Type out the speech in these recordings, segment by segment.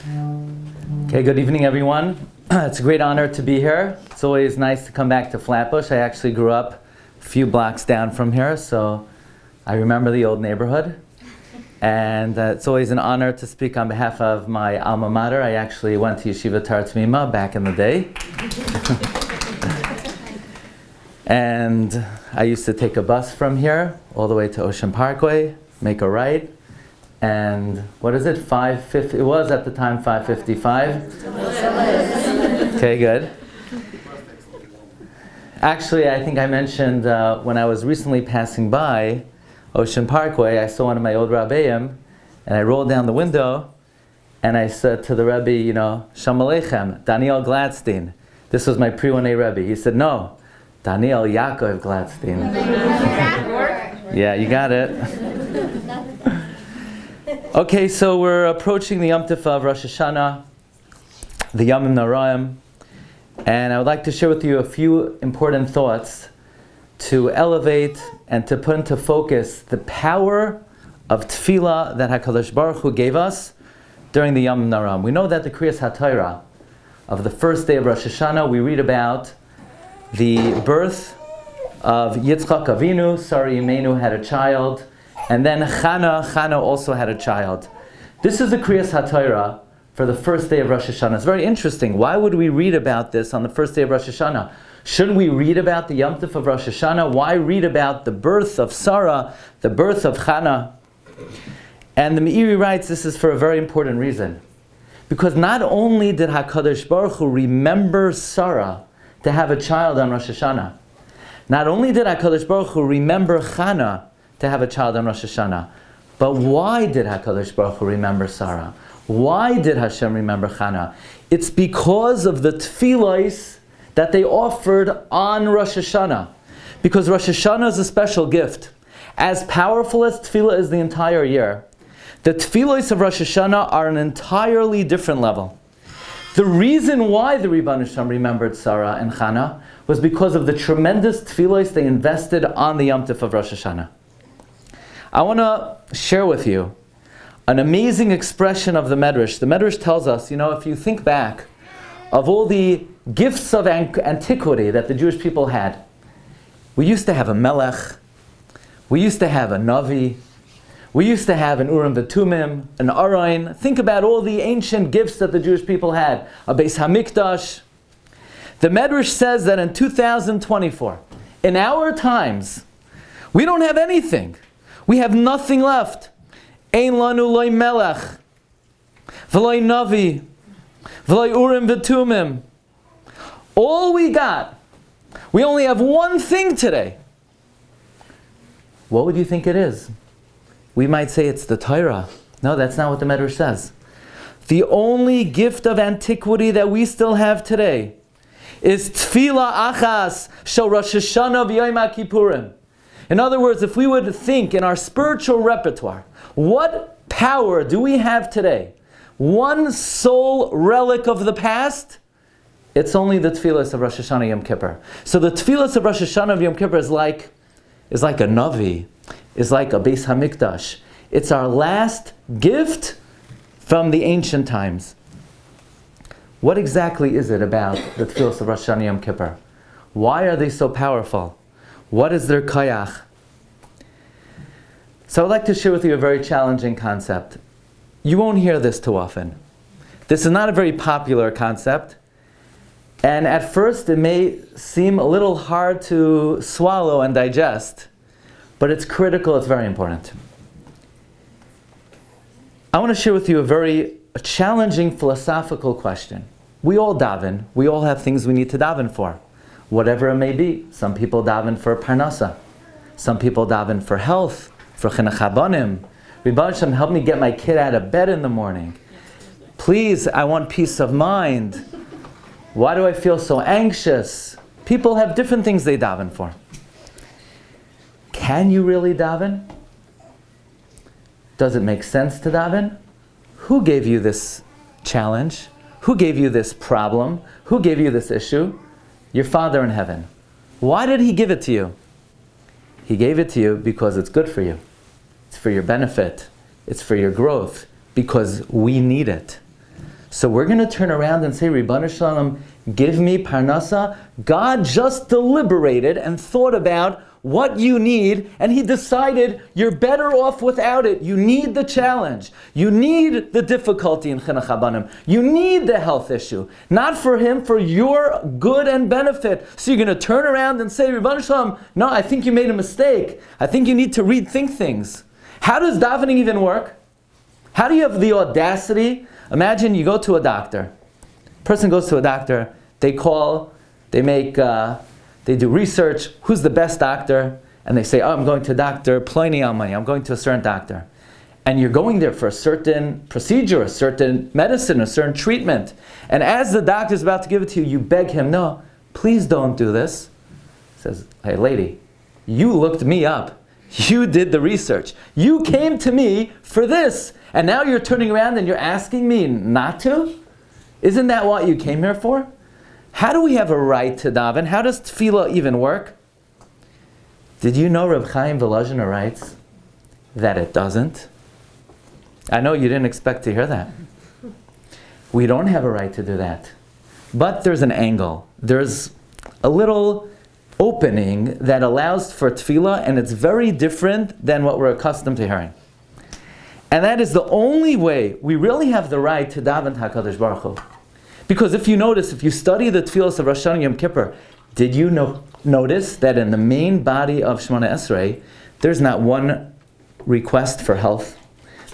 Okay, good evening everyone. It's a great honor to be here. It's always nice to come back to Flatbush. I actually grew up a few blocks down from here, so I remember the old neighborhood. And it's always an honor to speak on behalf of my alma mater. I actually went to Yeshiva Temimah back in the day. And I used to take a bus from here all the way to Ocean Parkway, make a right, and what is it, 5:50? It was at the time 5:55. Okay, good. Actually, I think I mentioned when I was recently passing by Ocean Parkway, I saw one of my old rabbeim, and I rolled down the window, and I said to the Rebbe, Shalom Aleichem, Daniel Glatstein. This was my pre-1A Rebbe. He said, no, Daniel Yaakov Glatstein. Yeah, you got it. Okay, so we're approaching the Yom Tov of Rosh Hashanah, the Yamim Noraim, and I would like to share with you a few important thoughts to elevate and to put into focus the power of tefillah that HaKadosh Baruch Hu gave us during the Yamim Noraim. We know that the Kriyas HaTorah of the first day of Rosh Hashanah, we read about the birth of Yitzchak Avinu. Sarah Imenu had a child, and then Chana also had a child. This is the Kriyas HaTorah for the first day of Rosh Hashanah. It's very interesting. Why would we read about this on the first day of Rosh Hashanah? Shouldn't we read about the Yom Tov of Rosh Hashanah? Why read about the birth of Sarah, the birth of Chana? And the Meiri writes this is for a very important reason. Because not only did HaKadosh Baruch Hu remember Sarah to have a child on Rosh Hashanah, not only did HaKadosh Baruch Hu remember Chana to have a child on Rosh Hashanah, but why did HaKadosh Baruch Hu remember Sarah? Why did Hashem remember Chana? It's because of the tefillos that they offered on Rosh Hashanah. Because Rosh Hashanah is a special gift. As powerful as tefillah is the entire year, the tefillos of Rosh Hashanah are an entirely different level. The reason why the Rebbeinu Shalom remembered Sarah and Chana was because of the tremendous tefillos they invested on the Yom Tov of Rosh Hashanah. I want to share with you an amazing expression of the Medrash. The Medrash tells us, if you think back of all the gifts of antiquity that the Jewish people had, we used to have a melech, we used to have a navi, we used to have an Urim v'Tumim, an Arayin. Think about all the ancient gifts that the Jewish people had. A Beis Hamikdash. The Medrash says that in 2024, in our times, we don't have anything. We have nothing left. Ein lanu loy melech, v'loy navi, v'loy Urim v'Tumim. All we got, we only have one thing today. What would you think it is? We might say it's the Torah. No, that's not what the Medrash says. The only gift of antiquity that we still have today is Tefillah Achas Shel Rosh Hashanah v'Yom Kippurim. In other words, if we would think in our spiritual repertoire, what power do we have today? One sole relic of the past? It's only the Tefillos of Rosh Hashanah Yom Kippur. So the Tefillos of Rosh Hashanah Yom Kippur is like a Navi, is like a Beis Hamikdash. It's our last gift from the ancient times. What exactly is it about the Tefillos of Rosh Hashanah Yom Kippur? Why are they so powerful? What is their koyach? So I'd like to share with you a very challenging concept. You won't hear this too often. This is not a very popular concept. And at first it may seem a little hard to swallow and digest, but it's critical, it's very important. I want to share with you a challenging philosophical question. We all daven, we all have things we need to daven for, whatever it may be. Some people daven for parnasa, some people daven for health, for chinuch habanim. Rebbeinu Shalom, help me get my kid out of bed in the morning. Please, I want peace of mind. Why do I feel so anxious? People have different things they daven for. Can you really daven? Does it make sense to daven? Who gave you this challenge? Who gave you this problem? Who gave you this issue? Your Father in heaven. Why did He give it to you? He gave it to you because it's good for you. It's for your benefit. It's for your growth. Because we need it. So we're going to turn around and say, Ribbon Shalom, give me parnasa. God just deliberated and thought about what you need, and He decided you're better off without it. You need the challenge. You need the difficulty in chinuch habanim. You need the health issue. Not for Him, for your good and benefit. So you're going to turn around and say, Ribbon Shalom, no, I think you made a mistake. I think you need to rethink things. How does davening even work? How do you have the audacity? Imagine you go to a doctor. Person goes to a doctor, they call, they do research, who's the best doctor? And they say, oh, I'm going to Dr. Pliny Almani, I'm going to a certain doctor. And you're going there for a certain procedure, a certain medicine, a certain treatment. And as the doctor's about to give it to you, you beg him, no, please don't do this. He says, hey lady, you looked me up. You did the research. You came to me for this. And now you're turning around and you're asking me not to? Isn't that what you came here for? How do we have a right to daven? How does tefillah even work? Did you know Reb Chaim Volozhiner writes that it doesn't? I know you didn't expect to hear that. We don't have a right to do that. But there's an angle. There's a little opening that allows for tefillah, and it's very different than what we're accustomed to hearing. And that is the only way we really have the right to daven HaKadosh Baruch Hu. Because if you notice, if you study the Tefillos of Rosh Hashanah and Yom Kippur, did you notice that in the main body of Shemona Esrei, there's not one request for health,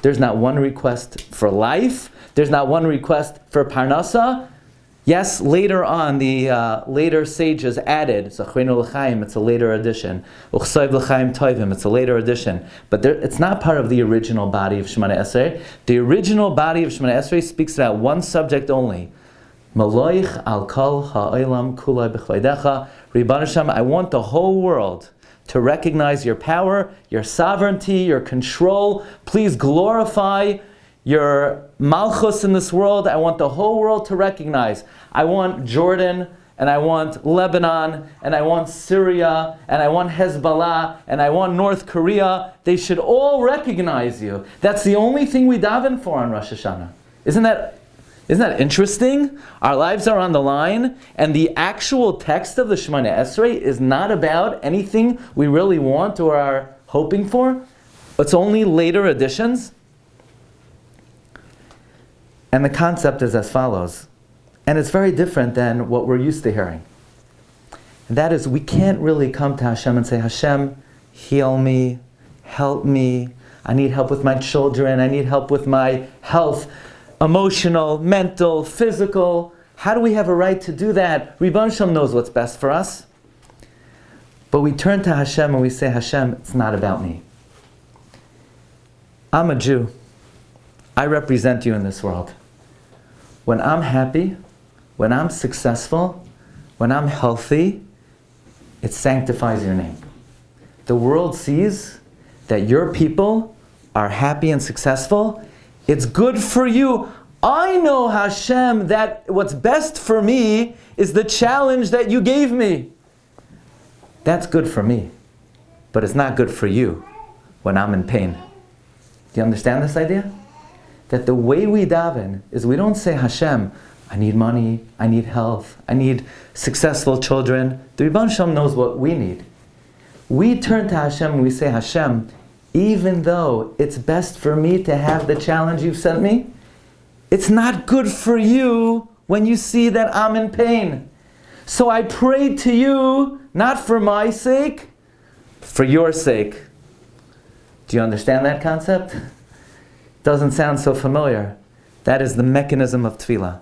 there's not one request for life, there's not one request for parnasa? Yes, later on, the later sages added, Zachreinu L'chaim, it's a later addition. Uchsayv L'chaim Toivim, it's a later addition. But it's not part of the original body of Shemona Esrei. The original body of Shemona Esrei speaks about one subject only. Maloich al kol ha'olam kulai b'chvaydecha. Ribbon Hashem, I want the whole world to recognize your power, your sovereignty, your control. Please glorify your malchus in this world. I want the whole world to recognize. I want Jordan, and I want Lebanon, and I want Syria, and I want Hezbollah, and I want North Korea. They should all recognize you. That's the only thing we daven for on Rosh Hashanah. Isn't that interesting? Our lives are on the line, and the actual text of the Shemona Esrei is not about anything we really want or are hoping for. It's only later additions. And the concept is as follows. And it's very different than what we're used to hearing. And that is, we can't really come to Hashem and say, Hashem, heal me, help me, I need help with my children, I need help with my health, emotional, mental, physical. How do we have a right to do that? Ribbon Shalom knows what's best for us. But we turn to Hashem and we say, Hashem, it's not about me. I'm a Jew. I represent you in this world. When I'm happy, when I'm successful, when I'm healthy, it sanctifies your name. The world sees that your people are happy and successful. It's good for you. I know, Hashem, that what's best for me is the challenge that you gave me. That's good for me. But it's not good for you when I'm in pain. Do you understand this idea? That the way we daven is we don't say, Hashem, I need money, I need health, I need successful children. The Ribbon Shalom knows what we need. We turn to Hashem and we say, Hashem, even though it's best for me to have the challenge you've sent me, it's not good for you when you see that I'm in pain. So I pray to you, not for my sake, for your sake. Do you understand that concept? Doesn't sound so familiar. That is the mechanism of tefillah.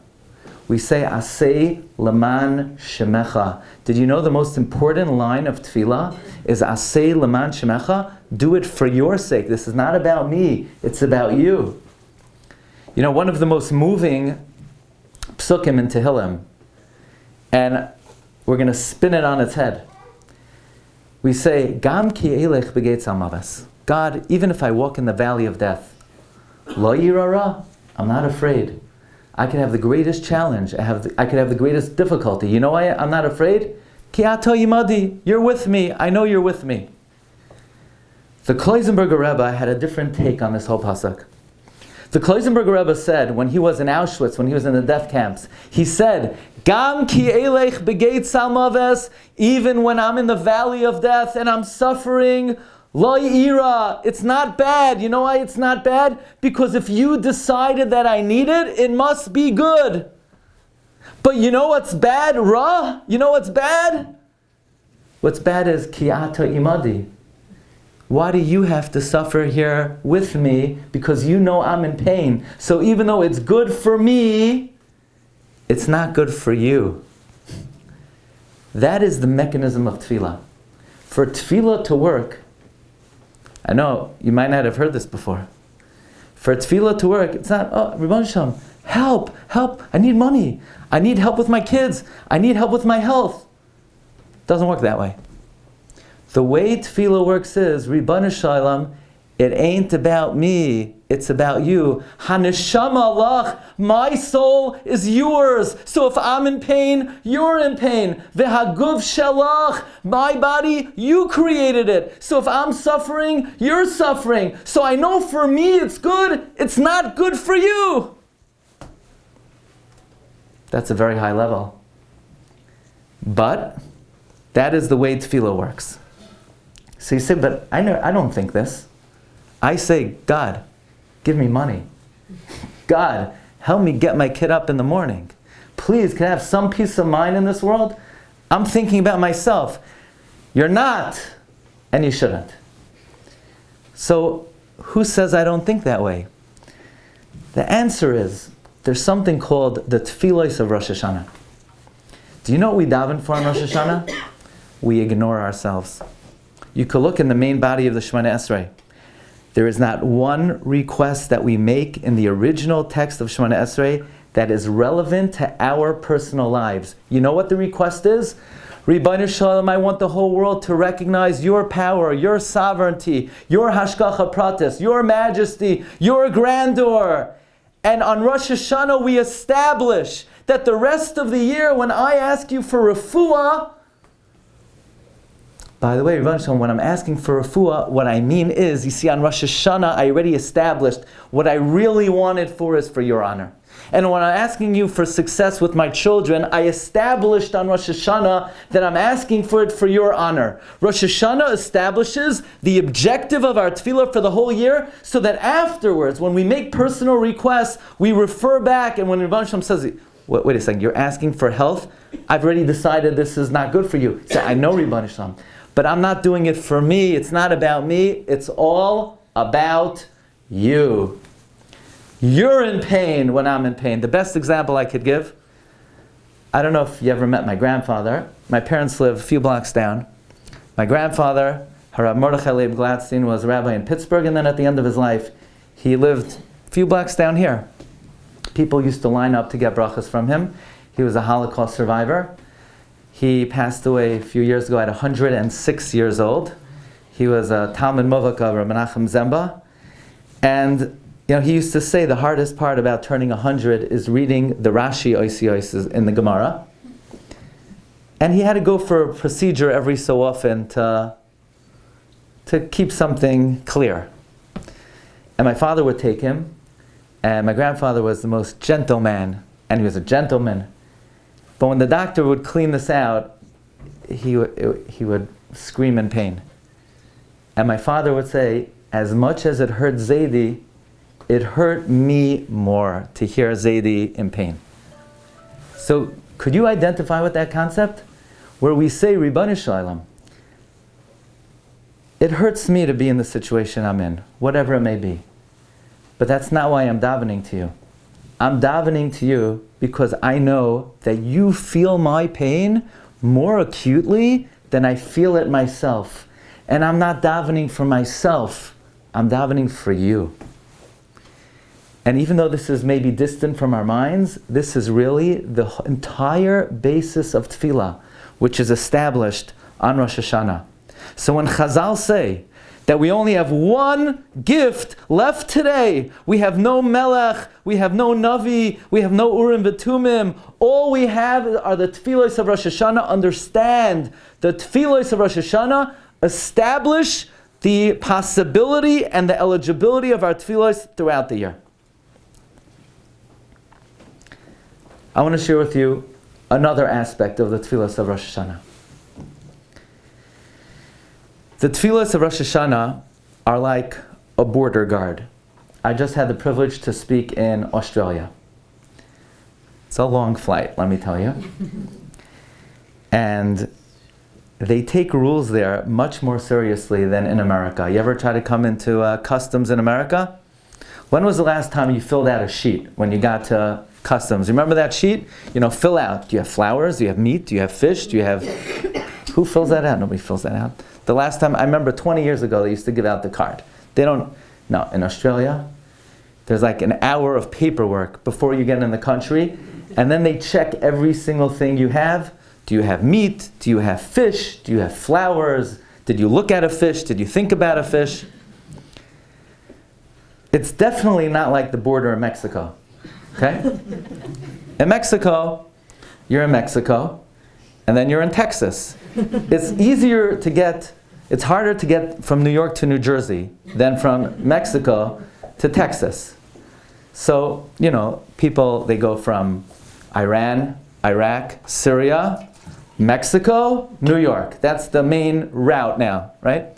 We say, Aseh leman shemecha. Did you know the most important line of tefillah is Aseh leman shemecha? Do it for your sake. This is not about me, it's about you. You know, one of the most moving psukim in Tehillim, and we're going to spin it on its head. We say, Gam ki elech begeitz amaves. God, even if I walk in the valley of death, lo yirara, I'm not afraid. I could have the greatest challenge. I could have the greatest difficulty. You know why I'm not afraid? Ki ato yimadi. You're with me. I know you're with me. The Kloisenberger Rebbe had a different take on this whole pasuk. The The Kloisenberger Rebbe said, when he was in Auschwitz, when he was in the death camps, he said, Gam ki elech begeit salmaves, even when I'm in the valley of death and I'm suffering, lo ira, it's not bad. You know why it's not bad? Because if you decided that I need it, it must be good. But you know what's bad? Ra? You know what's bad? What's bad is ki ata imadi. Why do you have to suffer here with me? Because you know I'm in pain. So even though it's good for me, it's not good for you. That is the mechanism of tefillah. For tefillah to work, I know you might not have heard this before. For tefillah to work, it's not, oh, Rebbeinu Shalom, help, I need money. I need help with my kids. I need help with my health. It doesn't work that way. The way tefillah works is, Rebbeinu Shalom, it ain't about me, it's about you. Haneshama lach, my soul is yours. So if I'm in pain, you're in pain. V'haguf shelach, my body, you created it. So if I'm suffering, you're suffering. So I know for me it's good, it's not good for you. That's a very high level. But that is the way tefillah works. So you say, but I don't think this. I say, God, give me money. God, help me get my kid up in the morning. Please, can I have some peace of mind in this world? I'm thinking about myself. You're not, and you shouldn't. So, who says I don't think that way? The answer is, there's something called the Tefillos of Rosh Hashanah. Do you know what we daven for on Rosh Hashanah? We ignore ourselves. You could look in the main body of the Shemona Esrei. There is not one request that we make in the original text of Shemona Esrei that is relevant to our personal lives. You know what the request is? Rebbeinu Shalom, I want the whole world to recognize your power, your sovereignty, your hashgacha pratis, your majesty, your grandeur. And on Rosh Hashanah we establish that the rest of the year when I ask you for refuah, by the way, when I'm asking for refuah, what I mean is, you see, on Rosh Hashanah, I already established what I really wanted for is for your honor. And when I'm asking you for success with my children, I established on Rosh Hashanah that I'm asking for it for your honor. Rosh Hashanah establishes the objective of our tefillah for the whole year, so that afterwards, when we make personal requests, we refer back, and when Rebbeinu Shalom says, wait a second, you're asking for health? I've already decided this is not good for you. Say, I know, Rebbeinu Shalom, but I'm not doing it for me. It's not about me. It's all about you. You're in pain when I'm in pain. The best example I could give, I don't know if you ever met my grandfather. My parents live a few blocks down. My grandfather, Rabbi Glatstein, was a rabbi in Pittsburgh, and then at the end of his life, he lived a few blocks down here. People used to line up to get brachas from him. He was a Holocaust survivor. He passed away a few years ago at 106 years old. He was a Talmud Movak of Rabbi Menachem Zemba. And he used to say the hardest part about turning 100 is reading the Rashi oisi in the Gemara. And he had to go for a procedure every so often to keep something clear. And my father would take him, and my grandfather was the most gentle man, and he was a gentleman. But when the doctor would clean this out, he would scream in pain. And my father would say, as much as it hurt Zaidi, it hurt me more to hear Zaidi in pain. So could you identify with that concept? Where we say, Rebbeinu Shalom, it hurts me to be in the situation I'm in, whatever it may be. But that's not why I'm davening to you. I'm davening to you because I know that you feel my pain more acutely than I feel it myself. And I'm not davening for myself, I'm davening for you. And even though this is maybe distant from our minds, this is really the entire basis of tefillah, which is established on Rosh Hashanah. So when Chazal say that we only have one gift left today, we have no Melech, we have no Navi, we have no Urim V'Tumim, all we have are the Tefillos of Rosh Hashanah. Understand, the Tefillos of Rosh Hashanah establish the possibility and the eligibility of our Tefillos throughout the year. I want to share with you another aspect of the Tefillos of Rosh Hashanah. The Tefillos of Rosh Hashanah are like a border guard. I just had the privilege to speak in Australia. It's a long flight, let me tell you. And they take rules there much more seriously than in America. You ever try to come into customs in America? When was the last time you filled out a sheet when you got to customs? Remember that sheet? Fill out. Do you have flowers? Do you have meat? Do you have fish? Do you have... Who fills that out? Nobody fills that out. The last time, I remember 20 years ago, they used to give out the card. They don't... No, in Australia, there's like an hour of paperwork before you get in the country, and then they check every single thing you have. Do you have meat? Do you have fish? Do you have flowers? Did you look at a fish? Did you think about a fish? It's definitely not like the border in Mexico. Okay? In Mexico, you're in Mexico, and then you're in Texas. It's harder to get from New York to New Jersey than from Mexico to Texas. So, people, they go from Iran, Iraq, Syria, Mexico, New York. That's the main route now, right?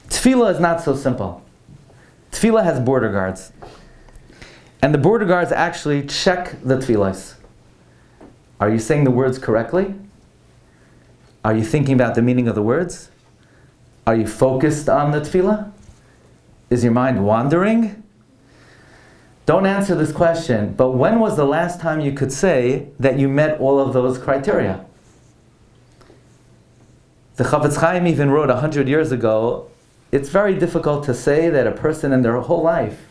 Tefillah is not so simple. Tefillah has border guards. And the border guards actually check the tefillahs. Are you saying the words correctly? Are you thinking about the meaning of the words? Are you focused on the tefillah? Is your mind wandering? Don't answer this question, but when was the last time you could say that you met all of those criteria? The Chafetz Chaim even wrote 100 years ago, it's very difficult to say that a person in their whole life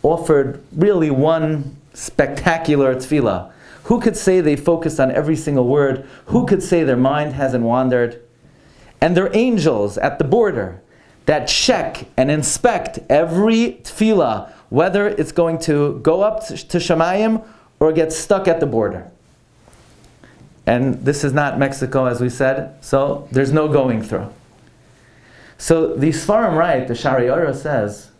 offered really one spectacular tefillah. Who could say they focused on every single word? Who could say their mind hasn't wandered? And they're angels at the border that check and inspect every tefillah, whether it's going to go up to Shamayim or get stuck at the border. And this is not Mexico, as we said, so there's no going through. So the Sfarim write, the Shari'ara says,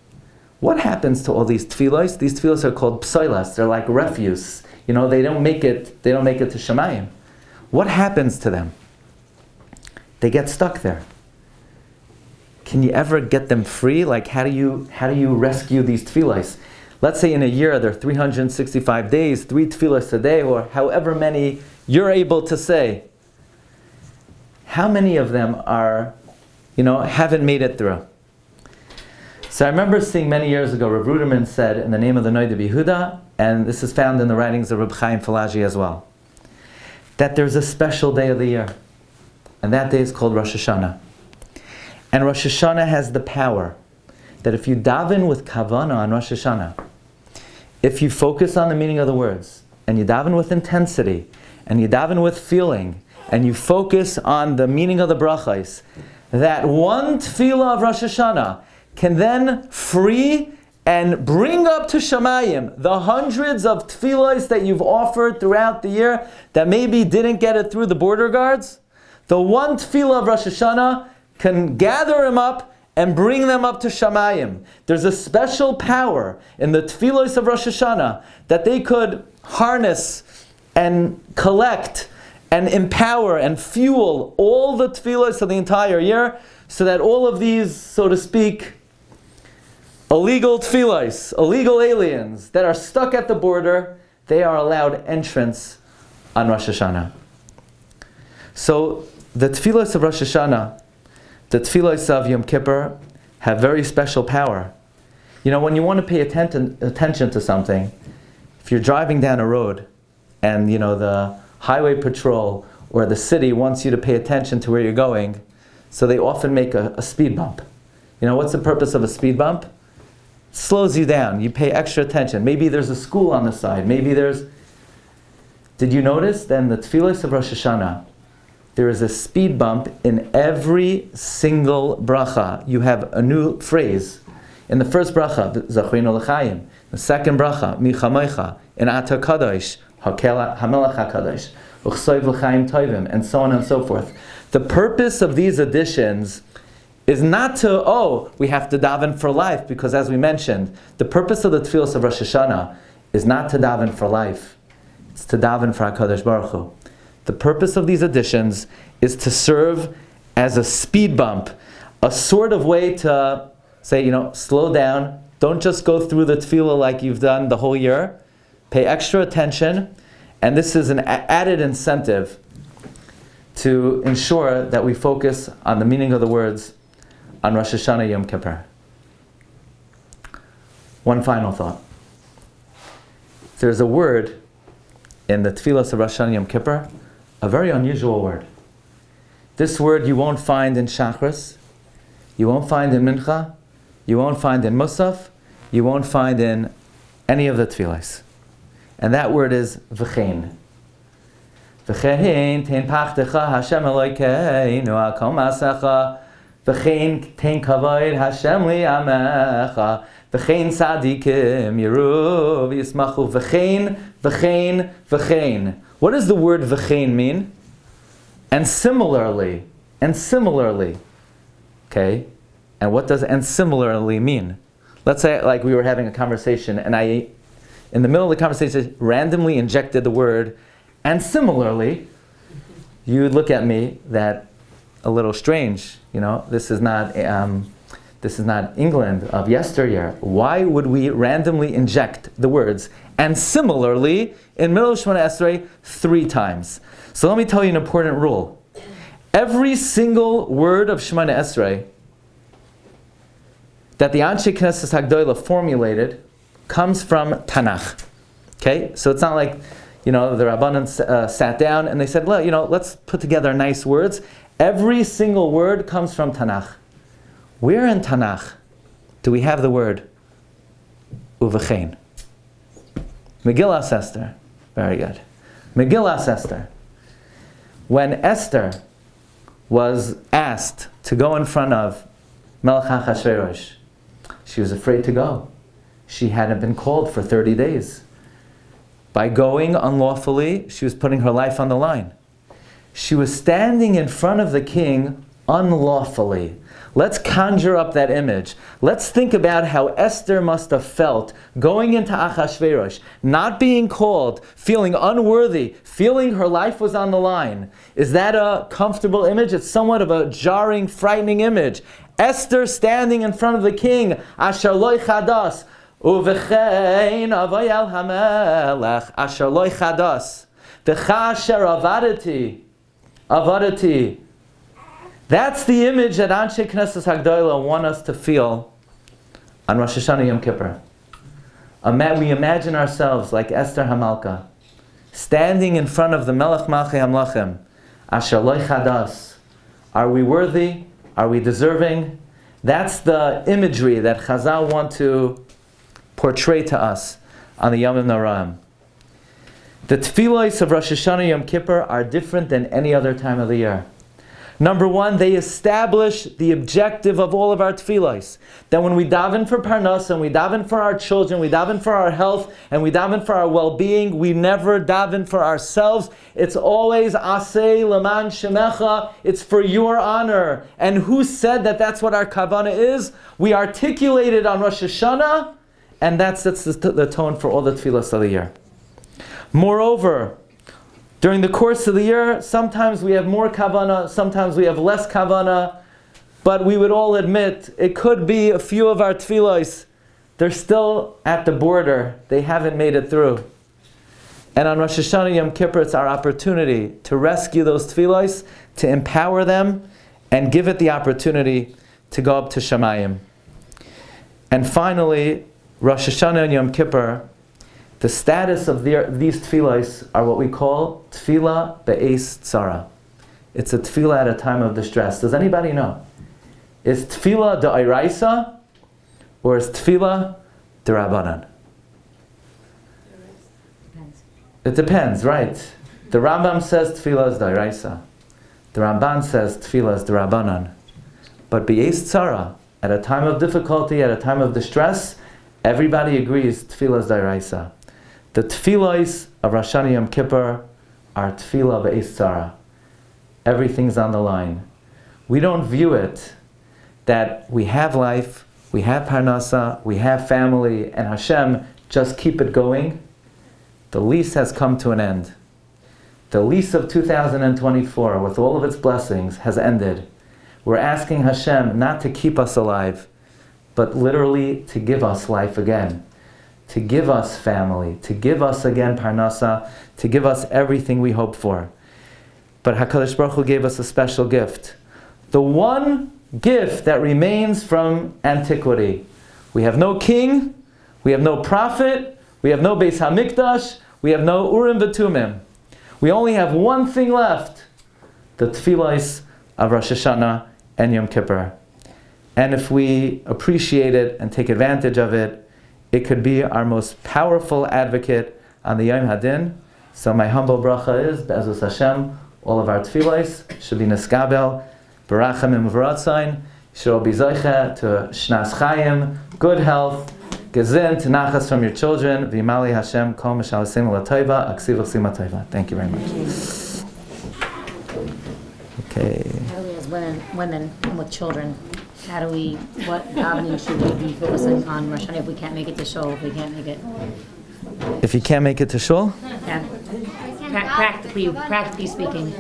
what happens to all these tefillos? These tefillos are called psoilas. They're like refuse. They don't make it to Shamayim. What happens to them? They get stuck there. Can you ever get them free? Like, how do you rescue these tefillos? Let's say in a year there are 365 days, 3 tefillos a day, or however many you're able to say. How many of them are, haven't made it through? So I remember seeing many years ago, Rav Ruderman said in the name of the Noda B'Yehuda, and this is found in the writings of Reb Chaim Falaji as well, that there's a special day of the year, and that day is called Rosh Hashanah. And Rosh Hashanah has the power that if you daven with kavanah on Rosh Hashanah, if you focus on the meaning of the words, and you daven with intensity, and you daven with feeling, and you focus on the meaning of the brachos, that one tefillah of Rosh Hashanah can then free and bring up to Shamayim the hundreds of tefillos that you've offered throughout the year that maybe didn't get it through the border guards. The one tefillah of Rosh Hashanah can gather them up and bring them up to Shamayim. There's a special power in the tefillos of Rosh Hashanah that they could harness and collect and empower and fuel all the tefillos of the entire year, so that all of these, so to speak, illegal tefillos, illegal aliens that are stuck at the border, they are allowed entrance on Rosh Hashanah. So the tefillos of Rosh Hashanah, the tefillos of Yom Kippur, have very special power. When you want to pay attention to something, if you're driving down a road and the highway patrol or the city wants you to pay attention to where you're going, so they often make a speed bump. What's the purpose of a speed bump? Slows you down. You pay extra attention. Maybe there's a school on the side. Did you notice then the tefillos of Rosh Hashanah, there is a speed bump in every single bracha. You have a new phrase. In the first bracha, Zachrinu l'chaim. The second bracha, Michamocha. In Ata Kadosh, Hamelach HaKadosh. Uchsoiv l'chaim tovim. And so on and so forth. The purpose of these additions is not to, we have to daven for life, because as we mentioned, the purpose of the tefillos of Rosh Hashanah is not to daven for life. It's to daven for HaKadosh Baruch Hu. The purpose of these additions is to serve as a speed bump, a sort of way to say, slow down. Don't just go through the tefillah like you've done the whole year. Pay extra attention. And this is an added incentive to ensure that we focus on the meaning of the words on Rosh Hashanah Yom Kippur. One final thought. There's a word in the Tefillos of Rosh Hashanah Yom Kippur, a very unusual word. This word you won't find in Shachris, you won't find in Mincha, you won't find in Musaf, you won't find in any of the Tefillos. And that word is v'chein. V'chein tein pachtecha Hashem Elokeinu al masecha. V'chein tein kavod Hashem li'amecha. V'chein tzadikim yiru v'yismachu. V'chein, v'chein, v'chein. What does the word v'chein mean? And similarly. Okay? And what does and similarly mean? Let's say like we were having a conversation and I, in the middle of the conversation, randomly injected the word and similarly. You would look at me that a little strange. This is not England of yesteryear. Why would we randomly inject the words and similarly in middle of Shemona Esrei 3 times? So let me tell you an important rule. Every single word of Shemona Esrei that the Anshe Knesset Hagdolah formulated comes from Tanakh. Okay? So it's not like, the Rabbanan sat down and they said, well, let's put together nice words. Every single word comes from Tanakh. Where in Tanakh do we have the word uvechein? Megillas Esther. Very good. Megillas Esther. When Esther was asked to go in front of Melech Achashverosh, she was afraid to go. She hadn't been called for 30 days. By going unlawfully, she was putting her life on the line. She was standing in front of the king unlawfully. Let's conjure up that image. Let's think about how Esther must have felt going into Achashverosh, not being called, feeling unworthy, feeling her life was on the line. Is that a comfortable image? It's somewhat of a jarring, frightening image. Esther standing in front of the king, Asher loy chadas, uvechein avayel hamelech, Asher loy chadas, v'cha asher avadati. That's the image that Anshe Knesset Hagdolah want us to feel on Rosh Hashanah Yom Kippur. We imagine ourselves like Esther Hamalka, standing in front of the Melech Malchei Hamlachim, Asher loy chadas. Are we worthy? Are we deserving? That's the imagery that Chazal want to portray to us on the Yom Noraim. The Tefillos of Rosh Hashanah Yom Kippur are different than any other time of the year. Number one, they establish the objective of all of our tefillos. That when we daven for parnas, and we daven for our children, we daven for our health, and we daven for our well-being, we never daven for ourselves. It's always aseh leman shemecha. It's for your honor. And who said that that's what our kavanah is? We articulate it on Rosh Hashanah, and that sets the tone for all the tefillos of the year. Moreover, during the course of the year, sometimes we have more kavanah, sometimes we have less kavanah, but we would all admit it could be a few of our tefillos, they're still at the border, they haven't made it through. And on Rosh Hashanah Yom Kippur, it's our opportunity to rescue those tefillos, to empower them, and give it the opportunity to go up to Shamayim. And finally, Rosh Hashanah and Yom Kippur, the status of these tefillos are what we call tefillah be'es tzara. It's a tefillah at a time of distress. Does anybody know? Is tefillah d'oraisa or is tefillah d'Rabbanan? It depends, right? The Rambam says tefillah is d'oraisa. The Ramban says tefillah is d'Rabbanan. But be'es tzara, at a time of difficulty, at a time of distress, everybody agrees tefillah is d'oraisa. The tefillos of Rosh Hashanah Yom Kippur are tefillah be'es tzara. Everything's on the line. We don't view it that we have life, we have parnasa, we have family, and Hashem, just keep it going. The lease has come to an end. The lease of 2024, with all of its blessings, has ended. We're asking Hashem not to keep us alive, but literally to give us life again, to give us family, to give us again parnasa, to give us everything we hope for. But HaKadosh Baruch Hu gave us a special gift. The one gift that remains from antiquity. We have no king, we have no prophet, we have no Beis HaMikdash, we have no Urim v'Tumim. We only have one thing left, the Tefillos of Rosh Hashanah and Yom Kippur. And if we appreciate it and take advantage of it, it could be our most powerful advocate on the Yom Hadin. So my humble bracha is, Be'ezus Hashem, all of our Tefillos should be Neskabel, Barachamim V'Ratzain, should all be Zoiche to Shnas Chayim, good health, Gezint, Nachas from your children, V'Yimali Hashem, Kol Mishal Sim L'Toiva, Aksiv L'Sim L'Toiva. Thank you very much. Okay. How do we, as women and with children, what davening should we be focusing on Rosh Hashanah if we can't make it to shul, if we can't make it? If you can't make it to shul? Yeah. Practically speaking.